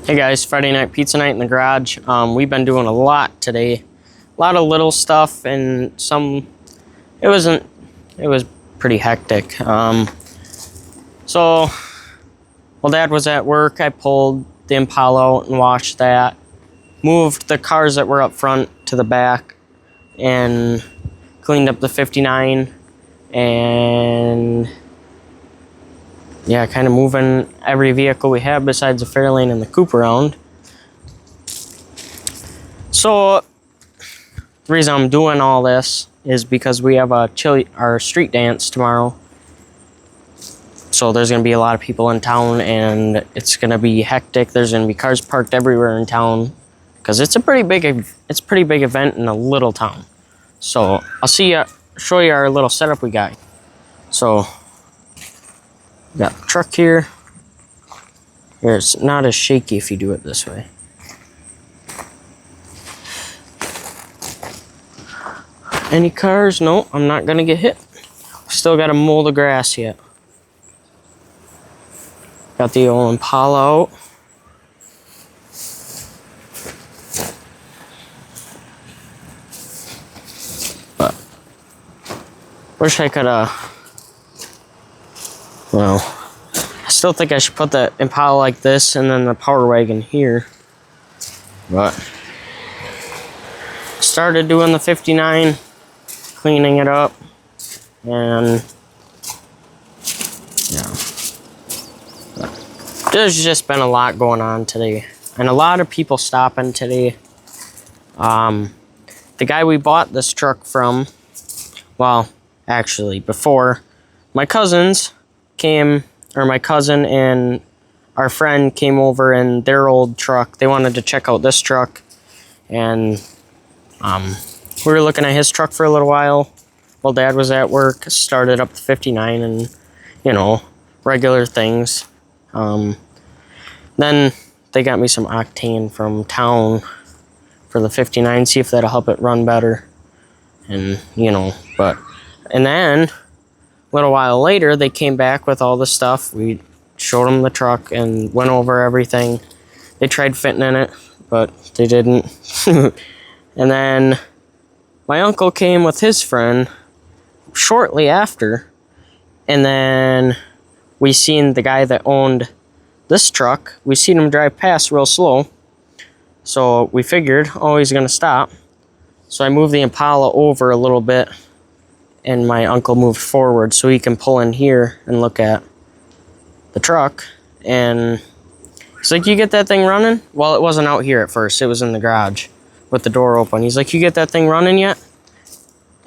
Hey guys, Friday night pizza night in the garage. We've been doing a lot today. A lot of little stuff and it was pretty hectic. So while Dad was at work, I pulled the Impala out and washed that. Moved the cars that were up front to the back and cleaned up the 59 and yeah, kind of moving every vehicle we have besides the Fairlane and the Coupe around. So the reason I'm doing all this is because we have our street dance tomorrow. So there's going to be a lot of people in town and it's going to be hectic. There's going to be cars parked everywhere in town because it's a pretty big event in a little town. So I'll show you our little setup we got. So got the truck here. It's not as shaky if you do it this way. Any cars? No, I'm not gonna get hit. Still gotta mow the grass yet. Got the old Impala out. But wish I could well, I still think I should put the Impala like this and then the Power Wagon here. But started doing the 59, cleaning it up, and yeah. But there's just been a lot going on today, and a lot of people stopping today. The guy we bought this truck from, well, actually, before, my cousin and our friend came over in their old truck. They wanted to check out this truck, and we were looking at his truck for a little while while Dad was at work. Started up the 59 and, regular things. Then they got me some octane from town for the 59, see if that'll help it run better. And, and then a little while later, they came back with all the stuff. We showed them the truck and went over everything. They tried fitting in it, but they didn't. And then my uncle came with his friend shortly after, and then we seen the guy that owned this truck. We seen him drive past real slow, so we figured, oh, he's gonna stop. So I moved the Impala over a little bit, and my uncle moved forward so he can pull in here and look at the truck. And he's like, you get that thing running? Well, it wasn't out here at first. It was in the garage with the door open. He's like, you get that thing running yet?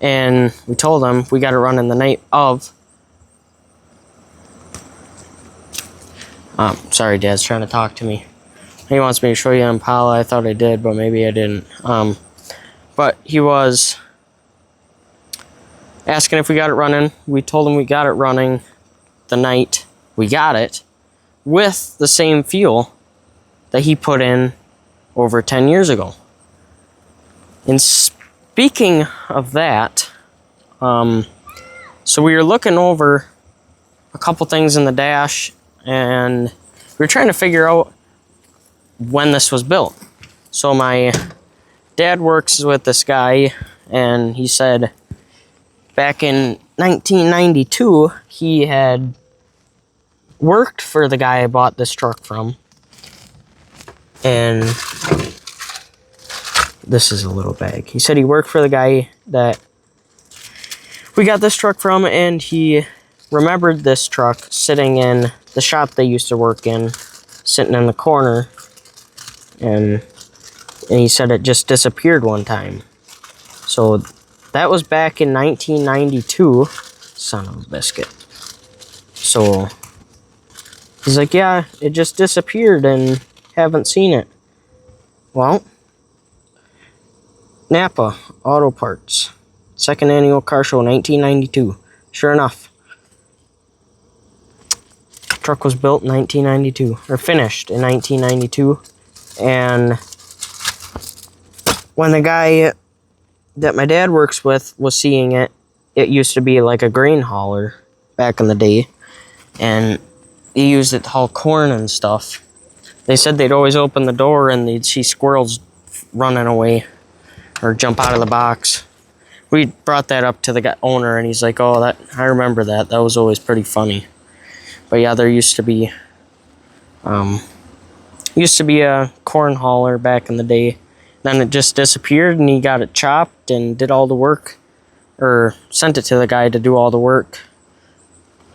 And we told him we got it running the night of. Sorry, Dad's trying to talk to me. He wants me to show you Impala. I thought I did, but maybe I didn't. But he was asking if we got it running. We told him we got it running the night we got it with the same fuel that he put in over 10 years ago. And speaking of that, so we were looking over a couple things in the dash, and we were trying to figure out when this was built. So my dad works with this guy, and he said back in 1992, he had worked for the guy I bought this truck from. And this is a little bag. He said he worked for the guy that we got this truck from, and he remembered this truck sitting in the shop they used to work in, sitting in the corner, and he said it just disappeared one time. So that was back in 1992. Son of a biscuit. So he's like, yeah, it just disappeared and haven't seen it. Well, Napa Auto Parts, second annual car show, 1992. Sure enough, truck was built in 1992, or finished in 1992. And when the guy that my dad works with was seeing it, it used to be like a grain hauler back in the day, and he used it to haul corn and stuff. they said they'd always open the door and they'd see squirrels running away or jump out of the box. We brought that up to the owner, and he's like, "Oh, I remember that. That was always pretty funny." But yeah, there used to be a corn hauler back in the day. Then it just disappeared, and he got it chopped and did all the work, or sent it to the guy to do all the work.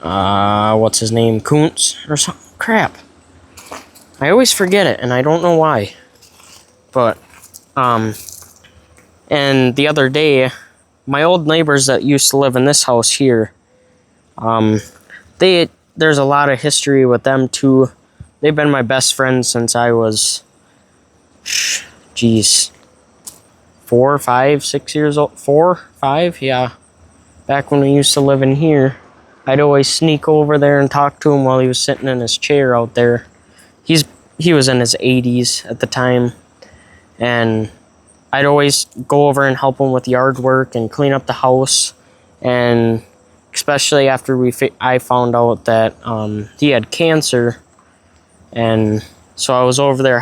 What's his name? Kuntz or something? Crap. I always forget it, and I don't know why. But and the other day, my old neighbors that used to live in this house here, there's a lot of history with them too. They've been my best friends since I was, 4, 5, 6 years old. 4, 5, yeah. Back when we used to live in here, I'd always sneak over there and talk to him while he was sitting in his chair out there. He was in his 80s at the time, and I'd always go over and help him with yard work and clean up the house, and especially after I found out that he had cancer, and so I was over there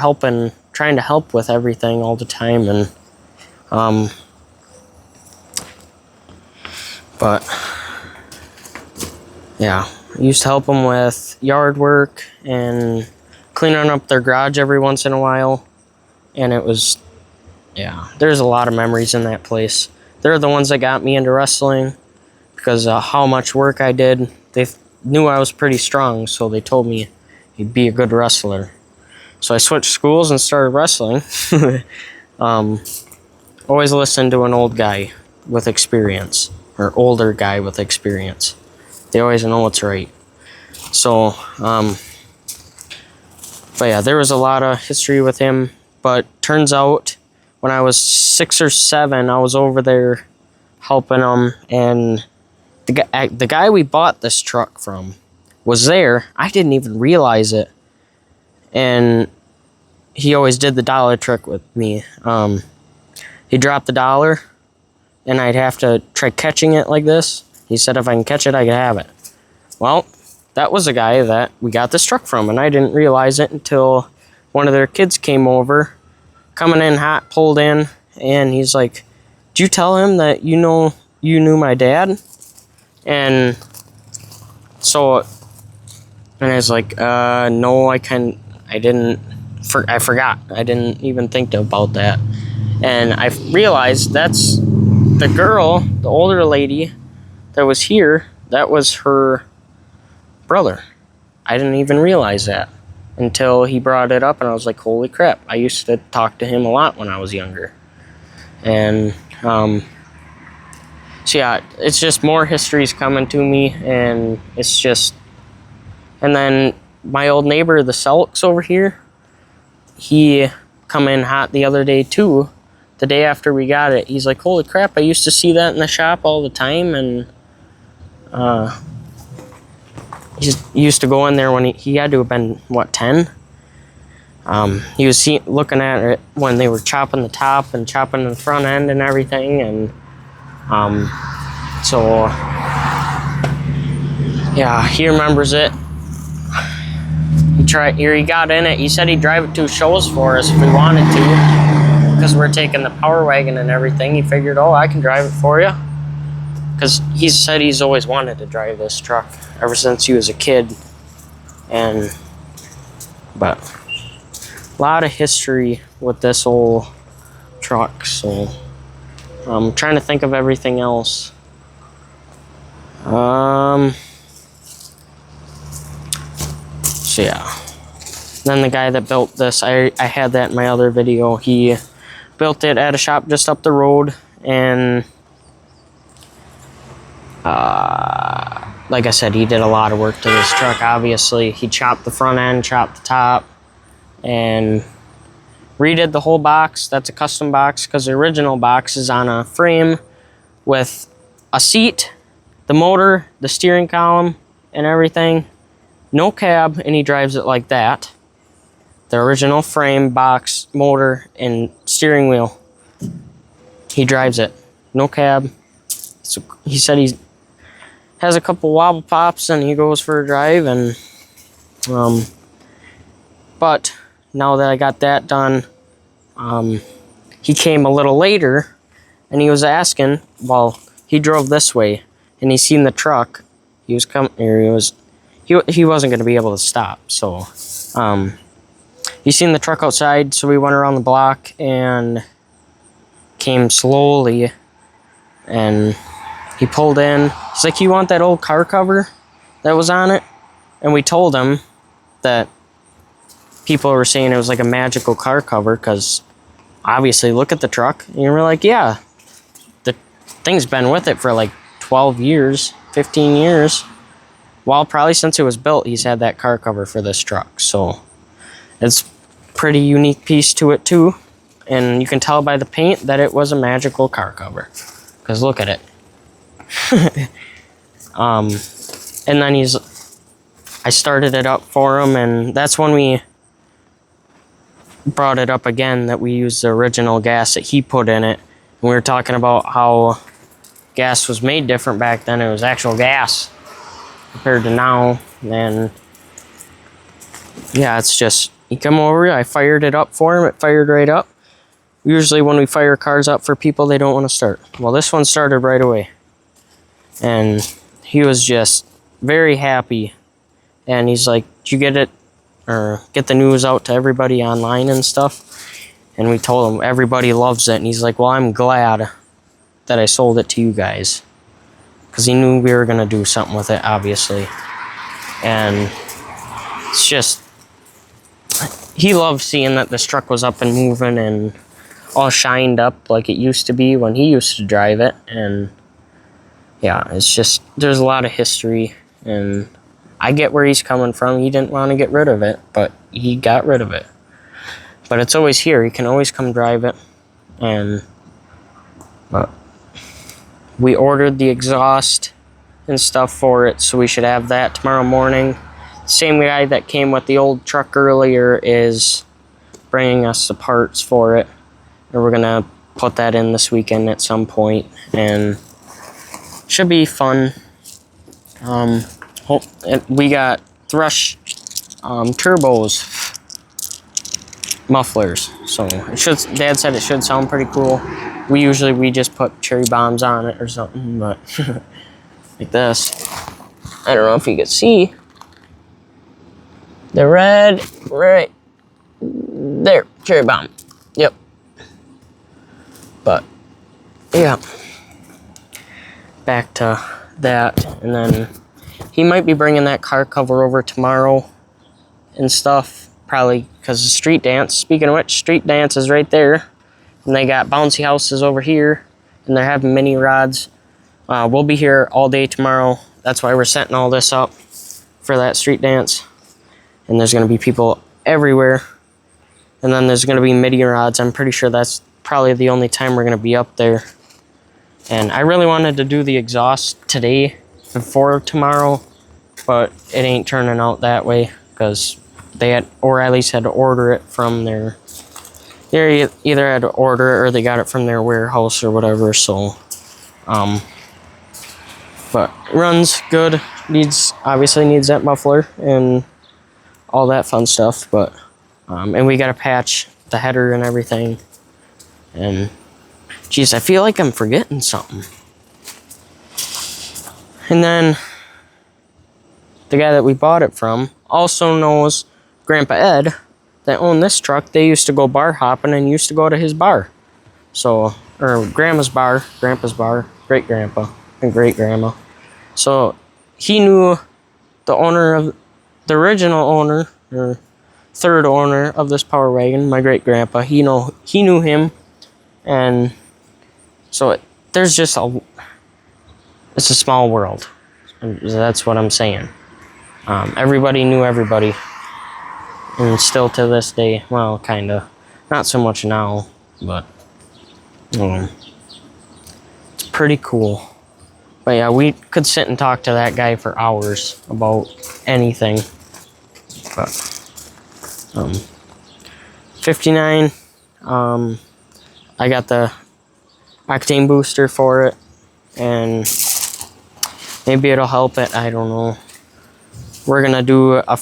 trying to help with everything all the time, and but yeah, I used to help him with yard work and cleaning up their garage every once in a while, and it was. Yeah, there's a lot of memories in that place. They're the ones that got me into wrestling because of how much work I did. They knew I was pretty strong, so they told me you'd be a good wrestler. So I switched schools and started wrestling. Always listen to an old guy with experience, or older guy with experience. They always know what's right. So, but yeah, there was a lot of history with him, but turns out when I was 6 or 7, I was over there helping him, and the guy we bought this truck from was there. I didn't even realize it, and he always did the dollar trick with me. He dropped the dollar, and I'd have to try catching it like this. He said if I can catch it, I could have it. Well, that was the guy that we got this truck from, and I didn't realize it until one of their kids came over, coming in hot, pulled in, and he's like, "Did you tell him that you knew my dad?" And so, and I was like, "No, I didn't. I forgot. I didn't even think about that." And I realized that's the girl, the older lady that was here. That was her brother. I didn't even realize that until he brought it up, and I was like, holy crap, I used to talk to him a lot when I was younger. And so yeah, it's just more histories coming to me, and it's just, and then my old neighbor, the Selks over here, he come in hot the other day too, the day after we got it. He's like, holy crap, I used to see that in the shop all the time, and he used to go in there when he had to have been, what, 10? He was looking at it when they were chopping the top and chopping the front end and everything, and so yeah, he remembers it. He got in it. He said he'd drive it to shows for us if we wanted to, because we're taking the power wagon and everything. He figured, oh, I can drive it for you, because he said he's always wanted to drive this truck ever since he was a kid. But a lot of history with this old truck, so I'm trying to think of everything else. So yeah, then the guy that built this, I had that in my other video. He built it at a shop just up the road, and like I said, he did a lot of work to this truck. Obviously, he chopped the front end, chopped the top, and redid the whole box. That's a custom box, because the original box is on a frame with a seat, the motor, the steering column, and everything. No cab, and he drives it like that. The original frame, box, motor, and steering wheel. He drives it. No cab. So he said he has a couple wobble pops, and he goes for a drive, and but now that I got that done, he came a little later, and he was asking. Well, he drove this way, and he seen the truck. He was coming. He wasn't going to be able to stop. So, he seen the truck outside. So we went around the block and came slowly, and he pulled in. He's like, "You want that old car cover that was on it?" And we told him that people were saying it was like a magical car cover because obviously look at the truck. And we're like, yeah, the thing's been with it for like 12 years, 15 years. Well, probably since it was built, he's had that car cover for this truck. So it's a pretty unique piece to it too. And you can tell by the paint that it was a magical car cover. Because look at it. And then I started it up for him, and that's when we brought it up again that we used the original gas that he put in it. And we were talking about how gas was made different back then. It was actual gas compared to now. And yeah, it's just, he come over, I fired it up for him. It fired right up. Usually when we fire cars up for people, they don't want to start. Well, this one started right away. And he was just very happy. And he's like, "Did you get it, or get the news out to everybody online and stuff?" And we told him everybody loves it. And he's like, "Well, I'm glad that I sold it to you guys." Because he knew we were going to do something with it, obviously. And it's just, he loved seeing that this truck was up and moving and all shined up like it used to be when he used to drive it. And yeah, it's just, there's a lot of history, and I get where he's coming from. He didn't want to get rid of it, but he got rid of it. But it's always here. He can always come drive it. But we ordered the exhaust and stuff for it, so we should have that tomorrow morning. Same guy that came with the old truck earlier is bringing us the parts for it. And we're going to put that in this weekend at some point. And should be fun. We got Thrush turbos mufflers, so it should. Dad said it should sound pretty cool. We just put cherry bombs on it or something, but like this. I don't know if you can see the red right there, cherry bomb. Yep. But yeah, back to that, and then he might be bringing that car cover over tomorrow and stuff, probably because of street dance. Speaking of which, street dance is right there, and they got bouncy houses over here, and they're having mini rods. We'll be here all day tomorrow. That's why we're setting all this up for that street dance. And there's going to be people everywhere. And then there's going to be mini rods. I'm pretty sure that's probably the only time we're going to be up there. And I really wanted to do the exhaust today before tomorrow, but it ain't turning out that way because they had, or at least had to order it from their, they either had to order it or they got it from their warehouse or whatever. So but runs good, obviously needs that muffler and all that fun stuff. But and we got to patch the header and everything. And geez, I feel like I'm forgetting something. And then the guy that we bought it from also knows Grandpa Ed that owned this truck. They used to go bar hopping and used to go to his bar. So, or Grandma's bar, Grandpa's bar, great grandpa and great grandma. So he knew the owner of the original owner or third owner of this power wagon, my great grandpa. He knew him, and so there's just it's a small world. That's what I'm saying. Everybody knew everybody, and still to this day, well, kind of, not so much now, but it's pretty cool. But yeah, we could sit and talk to that guy for hours about anything. But 59, I got the octane booster for it, and maybe it'll help it. I don't know. We're gonna do a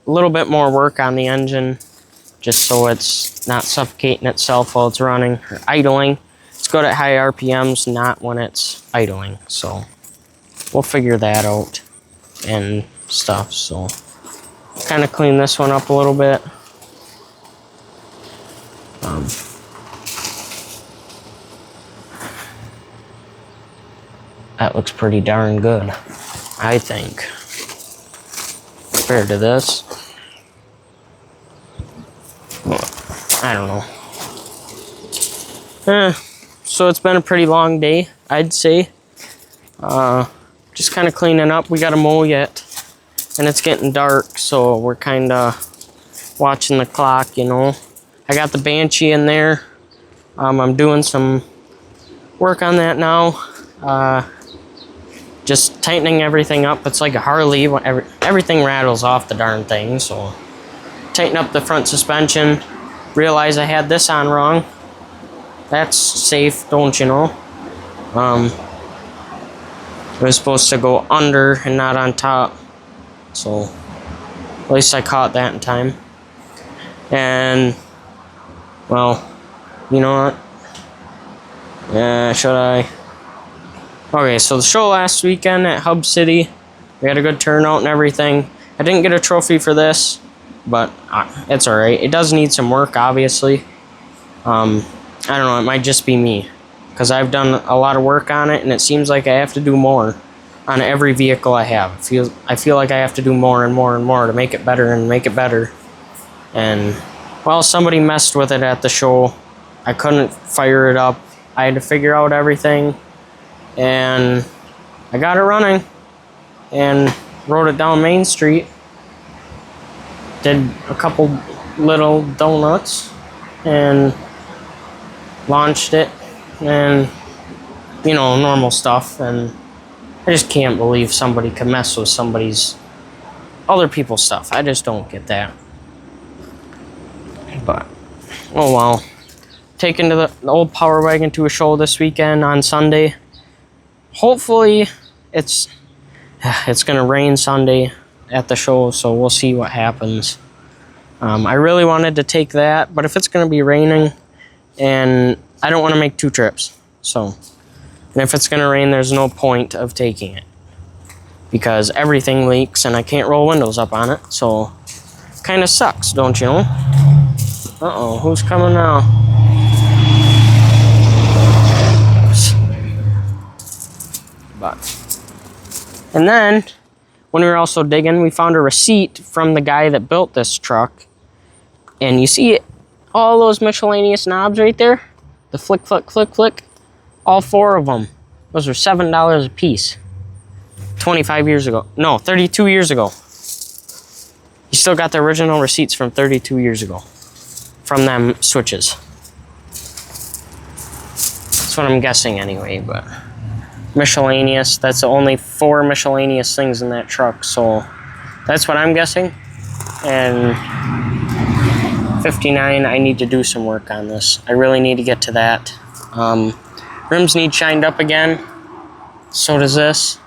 little bit more work on the engine just so it's not suffocating itself while it's running or idling. It's good at high RPMs, not when it's idling. So we'll figure that out and stuff. So kind of clean this one up a little bit. That looks pretty darn good, I think, compared to this. I don't know. So it's been a pretty long day, I'd say. Just kind of cleaning up. We got to mow yet, and it's getting dark, so we're kind of watching the clock, you know. I got the Banshee in there. I'm doing some work on that now. Just tightening everything up. It's like a Harley. Everything rattles off the darn thing, so tighten up the front suspension. Realize I had this on wrong. That's safe, don't you know? It was supposed to go under and not on top. So at least I caught that in time. And well, you know what? Should I? Okay, so the show last weekend at Hub City, we had a good turnout and everything. I didn't get a trophy for this, but it's alright. It does need some work, obviously. I don't know, it might just be me, because I've done a lot of work on it, and it seems like I have to do more on every vehicle I have. I feel like I have to do more and more and more to make it better and make it better. And, well, somebody messed with it at the show. I couldn't fire it up. I had to figure out everything. And I got it running and rode it down Main Street. Did a couple little donuts and launched it and, you know, normal stuff. And I just can't believe somebody could mess with other people's stuff. I just don't get that. But, oh well. Taking the old Power Wagon to a show this weekend on Sunday. Hopefully, it's gonna rain Sunday at the show, so we'll see what happens. I really wanted to take that, but if it's gonna be raining, and I don't want to make 2 trips, and if it's gonna rain, there's no point of taking it because everything leaks and I can't roll windows up on it, so kind of sucks, don't you know? Uh-oh, who's coming now? And then, when we were also digging, we found a receipt from the guy that built this truck. And you see all those miscellaneous knobs right there? The flick, flick, flick, flick. All 4 of them. Those were $7 a piece. 25 years ago. No, 32 years ago. You still got the original receipts from 32 years ago. From them switches. That's what I'm guessing anyway, but... miscellaneous. That's the only 4 miscellaneous things in that truck, so that's what I'm guessing. And 59, I need to do some work on this. I really need to get to that. Rims need shined up again. So does this.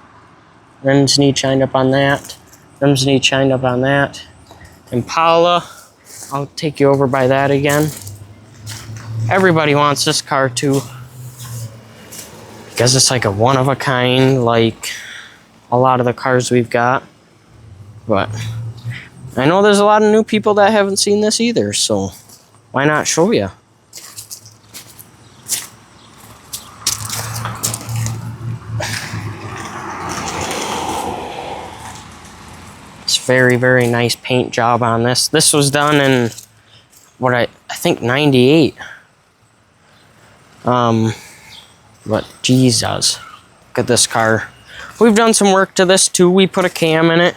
Rims need shined up on that. Rims need shined up on that. Impala, I'll take you over by that again. Everybody wants this car too. Because it's like a one-of-a-kind, like a lot of the cars we've got. But I know there's a lot of new people that haven't seen this either, so why not show you? It's very, very nice paint job on this. This was done in, what I think 98. But Jesus, look at this car. We've done some work to this too. We put a cam in it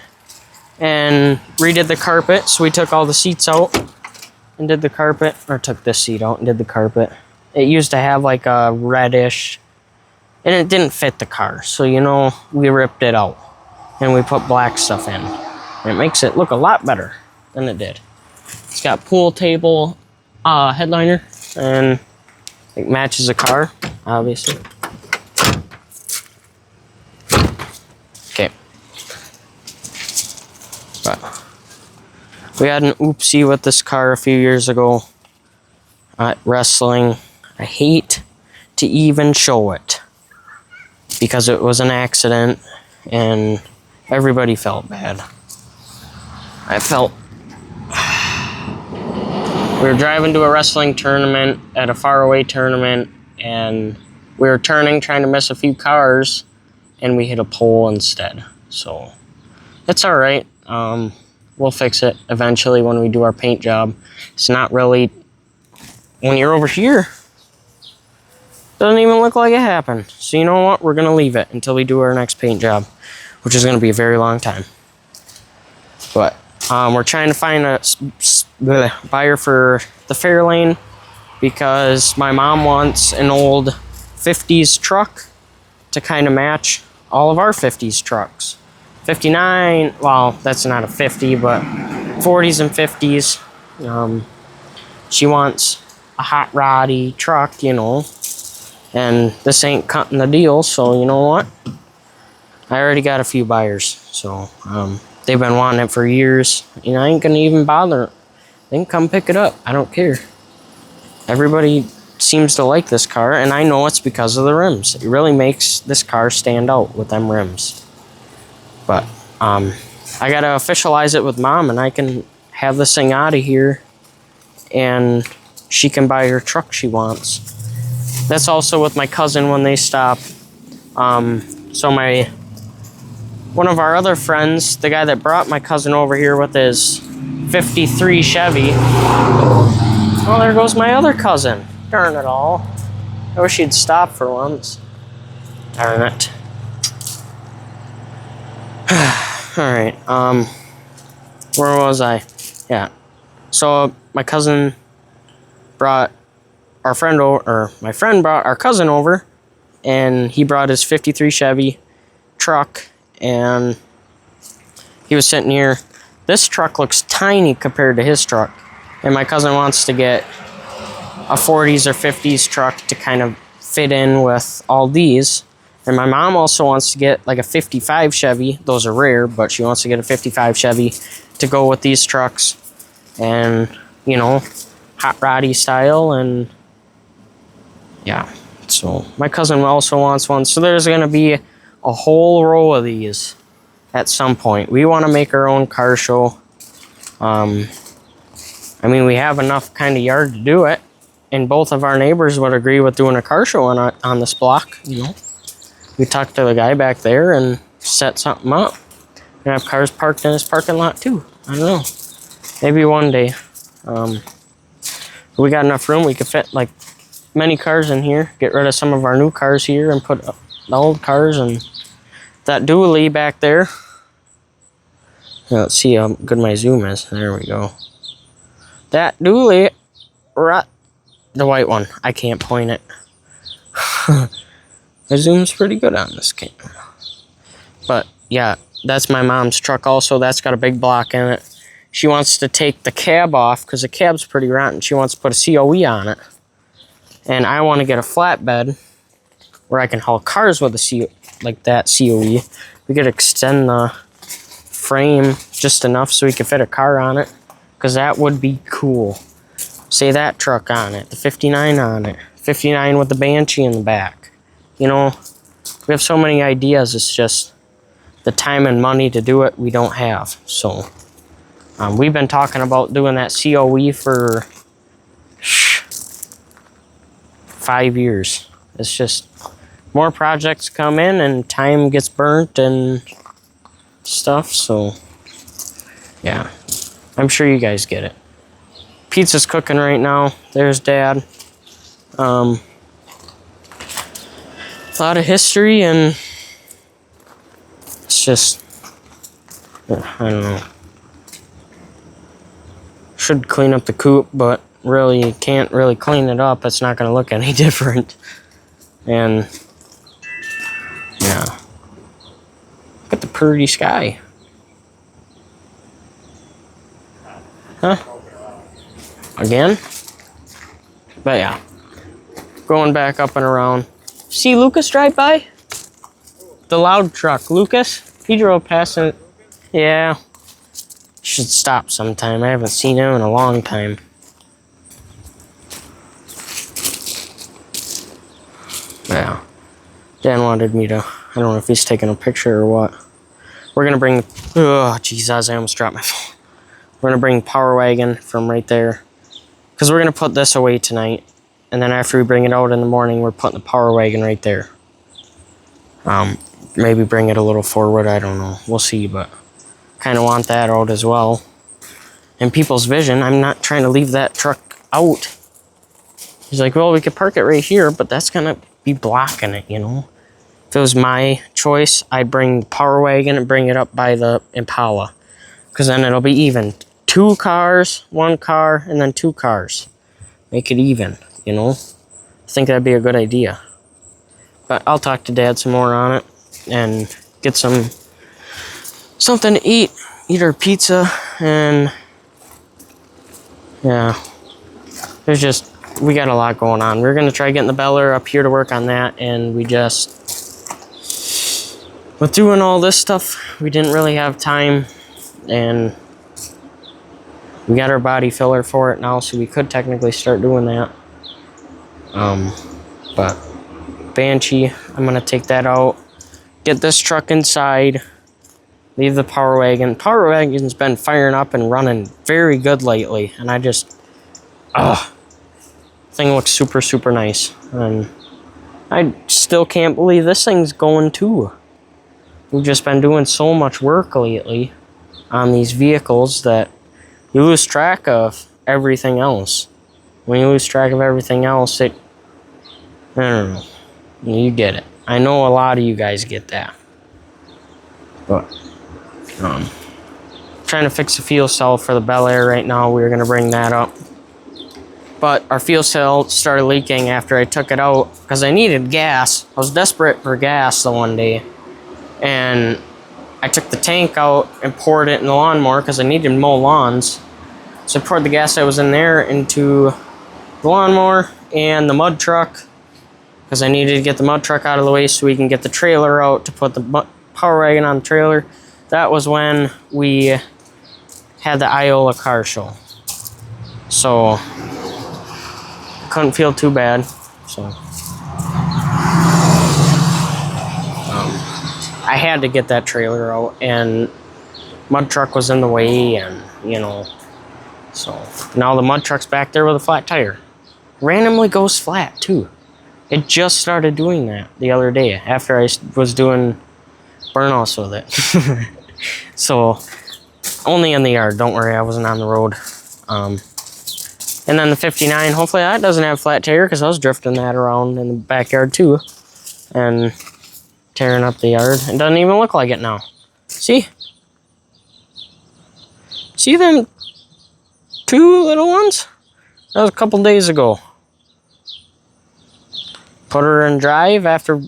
and redid the carpet. So we took all the seats out and did the carpet, or took this seat out and did the carpet. It used to have like a reddish, and it didn't fit the car. So, you know, we ripped it out and we put black stuff in. And it makes it look a lot better than it did. It's got pool table headliner, and it matches the car, obviously. Okay. But We had an oopsie with this car a few years ago at wrestling. I hate to even show it because it was an accident and everybody felt bad. I felt... We were driving to a wrestling tournament at a faraway tournament, and we were turning, trying to miss a few cars, and we hit a pole instead. So it's all right. We'll fix it eventually when we do our paint job. It's not really... When you're over here, doesn't even look like it happened. So you know what? We're going to leave it until we do our next paint job, which is going to be a very long time. But we're trying to find a buyer for the Fairlane because my mom wants an old 50s truck to kind of match all of our 50s trucks. 59, well, that's not a 50, but 40s and 50s. She wants a hot roddy truck, you know, and this ain't cutting the deal, so you know what? I already got a few buyers, so they've been wanting it for years. You know, I ain't gonna even bother. They can come pick it up. I don't care. Everybody seems to like this car, and I know it's because of the rims. It really makes this car stand out with them rims. But I gotta officialize it with Mom, and I can have this thing out of here, and she can buy her truck she wants. That's also with my cousin when they stop. So one of our other friends, the guy that brought my cousin over here with his 53 Chevy. Oh, there goes my other cousin. Darn it all. I wish he'd stop for once. Darn it. Alright, where was I? Yeah. So my cousin brought our friend over, or my friend brought our cousin over, and he brought his 53 Chevy truck, and he was sitting here. This truck looks tiny compared to his truck, and my cousin wants to get a 40s or 50s truck to kind of fit in with all these. And my mom also wants to get like a 55 Chevy. Those are rare, but she wants to get a 55 Chevy to go with these trucks. And, you know, hot roddy style. And yeah, so my cousin also wants one. So there's going to be a whole row of these at some point. We want to make our own car show. I mean, we have enough kind of yard to do it. And both of our neighbors would agree with doing a car show on this block, you know. We talked to the guy back there and set something up. We have cars parked in his parking lot too. I don't know. Maybe one day. We got enough room. We could fit like many cars in here. Get rid of some of our new cars here and put the old cars and that dually back there. Now, let's see how good my zoom is. There we go. That dually, right, the white one. I can't point it. My zoom's pretty good on this camera. But yeah, that's my mom's truck also. That's got a big block in it. She wants to take the cab off because the cab's pretty rotten. She wants to put a COE on it. And I want to get a flatbed where I can haul cars with a like that COE. We could extend the frame just enough so we could fit a car on it, because that would be cool. Say that truck on it, the 59 on it, 59 with the Banshee in the back. You know, we have so many ideas. It's just the time and money to do it we don't have. So we've been talking about doing that COE for 5 years. It's just more projects come in and time gets burnt and stuff. So yeah, I'm sure you guys get it. Pizza's cooking right now. There's Dad. A lot of history, and it's just, I don't know. Should clean up the coop, but really you can't really clean it up. It's not going to look any different. And yeah, look at the pretty sky. Huh? Again? But yeah, going back up and around. See Lucas drive by? The loud truck. Lucas? He drove past it. Yeah. Should stop sometime. I haven't seen him in a long time. Yeah. Dan wanted me to, I don't know if he's taking a picture or what. We're gonna bring, oh Jesus, I almost dropped my phone. We're gonna bring Power Wagon from right there. Because we're gonna put this away tonight. And then after we bring it out in the morning, we're putting the Power Wagon right there. Maybe bring it a little forward, I don't know. We'll see, but kind of want that out as well. In people's vision, I'm not trying to leave that truck out. He's like, well, we could park it right here, but that's gonna be blocking it, you know? If it was my choice, I'd bring the Power Wagon and bring it up by the Impala. Because then it'll be even. 2 cars, 1 car, and then 2 cars. Make it even, you know? I think that'd be a good idea. But I'll talk to Dad some more on it and get something to eat our pizza, and yeah, we got a lot going on. We're gonna try getting the Bel Air up here to work on that, and with doing all this stuff, we didn't really have time, and we got our body filler for it now, so we could technically start doing that. But Banshee, I'm gonna take that out, get this truck inside, leave the Power Wagon. Power Wagon's been firing up and running very good lately, and thing looks super, super nice. And I still can't believe this thing's going too. We've just been doing so much work lately on these vehicles that you lose track of everything else. When you lose track of everything else, I don't know. You get it. I know a lot of you guys get that. But, trying to fix the fuel cell for the Bel Air right now. We're going to bring that up. But our fuel cell started leaking after I took it out because I needed gas. I was desperate for gas the one day. And I took the tank out and poured it in the lawnmower because I needed to mow lawns. So I poured the gas that was in there into the lawnmower and the mud truck, because I needed to get the mud truck out of the way so we can get the trailer out to put the Power Wagon on the trailer. That was when we had the Iola car show. So couldn't feel too bad. So I had to get that trailer out, and mud truck was in the way, and you know, so now the mud truck's back there with a flat tire. Randomly goes flat too. It just started doing that the other day after I was doing burnouts with it. So only in the yard, don't worry, I wasn't on the road. And then the 59, hopefully that doesn't have flat tire, because I was drifting that around in the backyard too and tearing up the yard. It doesn't even look like it now. See them 2 little ones? That was a couple days ago. Put her in drive after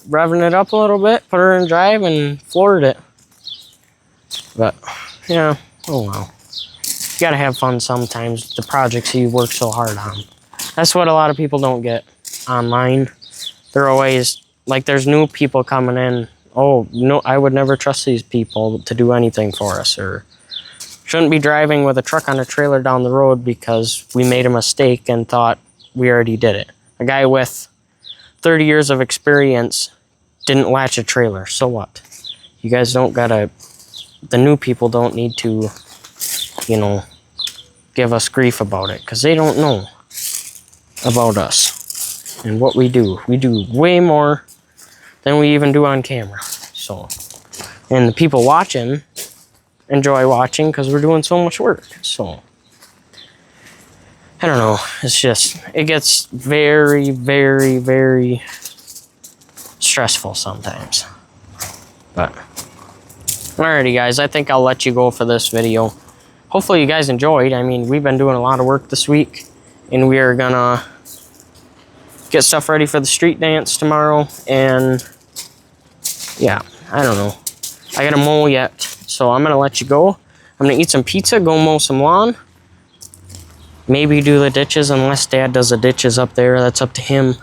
revving it up a little bit. Put her in drive and floored it. But, yeah, oh well. You gotta have fun sometimes. The projects you work so hard on. That's what a lot of people don't get online. They're always, like, there's new people coming in. Oh, no, I would never trust these people to do anything for us. Or shouldn't be driving with a truck on a trailer down the road because we made a mistake and thought we already did it. A guy with 30 years of experience didn't latch a trailer. So what? You guys don't gotta, the new people don't need to, you know, give us grief about it, because they don't know about us and what we do. We do way more than we even do on camera. So, and the people watching enjoy watching because we're doing so much work. So, I don't know. It's just, it gets very, very, very stressful sometimes. But, alrighty guys, I think I'll let you go for this video. Hopefully you guys enjoyed. I mean, we've been doing a lot of work this week, and we are gonna get stuff ready for the street dance tomorrow. And yeah, I don't know. I gotta mow yet, so I'm gonna let you go. I'm gonna eat some pizza, go mow some lawn. Maybe do the ditches, unless Dad does the ditches up there. That's up to him.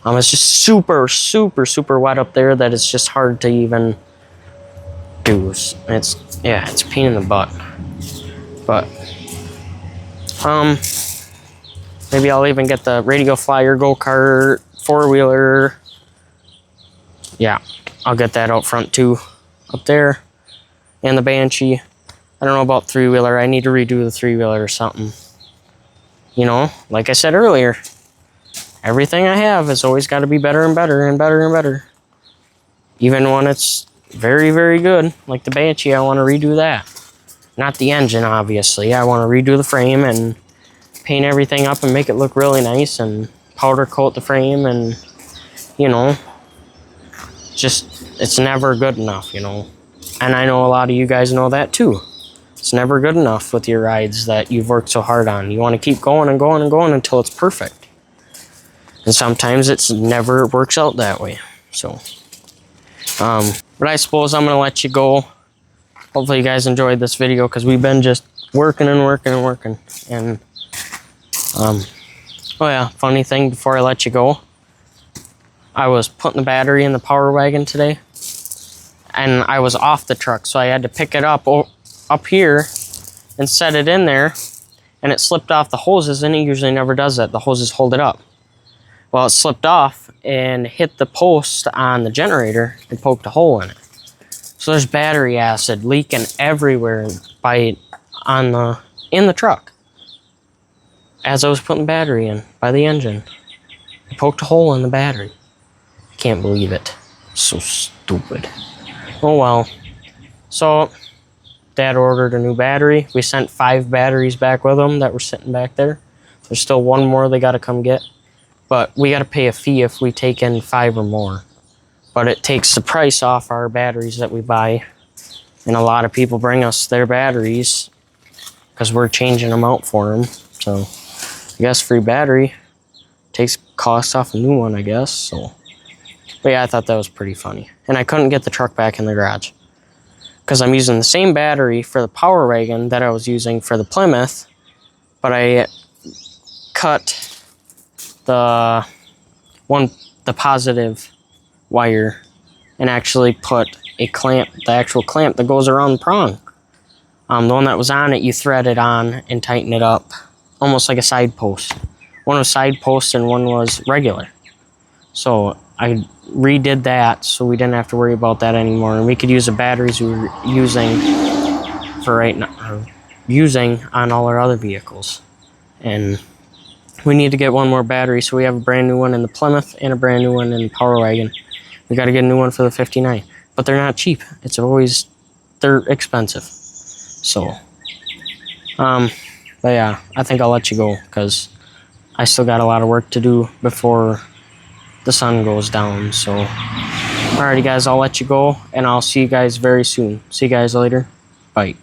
It's just super, super, super wet up there that it's just hard to even do. It's a pain in the butt. But maybe I'll even get the radio flyer go-kart 4-wheeler. Yeah, I'll get that out front too, up there. And the Banshee. I don't know about 3-wheeler. I need to redo the 3-wheeler or something. You know, like I said earlier, everything I have has always got to be better and better and better and better. Even when it's very, very good, like the Banshee, I want to redo that. Not the engine, obviously. I want to redo the frame and paint everything up and make it look really nice and powder coat the frame and, you know, just, it's never good enough, you know. And I know a lot of you guys know that too. It's never good enough with your rides that you've worked so hard on. You want to keep going and going and going until it's perfect. And sometimes it's never works out that way. So, but I suppose I'm going to let you go. Hopefully you guys enjoyed this video because we've been just working and working and working. And, oh yeah, funny thing before I let you go. I was putting the battery in the Power Wagon today. And I was off the truck, so I had to pick it up here and set it in there. And it slipped off the hoses, and it usually never does that. The hoses hold it up. Well, it slipped off and hit the post on the generator and poked a hole in it. So there's battery acid leaking everywhere in the truck. As I was putting the battery in by the engine, I poked a hole in the battery. I can't believe it. So stupid. Oh well. So Dad ordered a new battery. We sent 5 batteries back with them that were sitting back there. There's still 1 more they got to come get. But we got to pay a fee if we take in 5 or more. But it takes the price off our batteries that we buy. And a lot of people bring us their batteries because we're changing them out for them. So I guess free battery takes cost off a new one, I guess. So, but yeah, I thought that was pretty funny. And I couldn't get the truck back in the garage because I'm using the same battery for the Power Wagon that I was using for the Plymouth, but I cut the positive wire and actually put a clamp, the actual clamp that goes around the prong. The one that was on it, you thread it on and tighten it up, almost like a side post. One was side post and one was regular. So I redid that so we didn't have to worry about that anymore, and we could use the batteries we were using for right now, using on all our other vehicles. And we need to get 1 more battery, so we have a brand new one in the Plymouth and a brand new one in the Power Wagon. We got to get a new one for the 59, but they're not cheap. They're expensive. So, but yeah, I think I'll let you go because I still got a lot of work to do before the sun goes down. So, alrighty guys, I'll let you go and I'll see you guys very soon. See you guys later. Bye.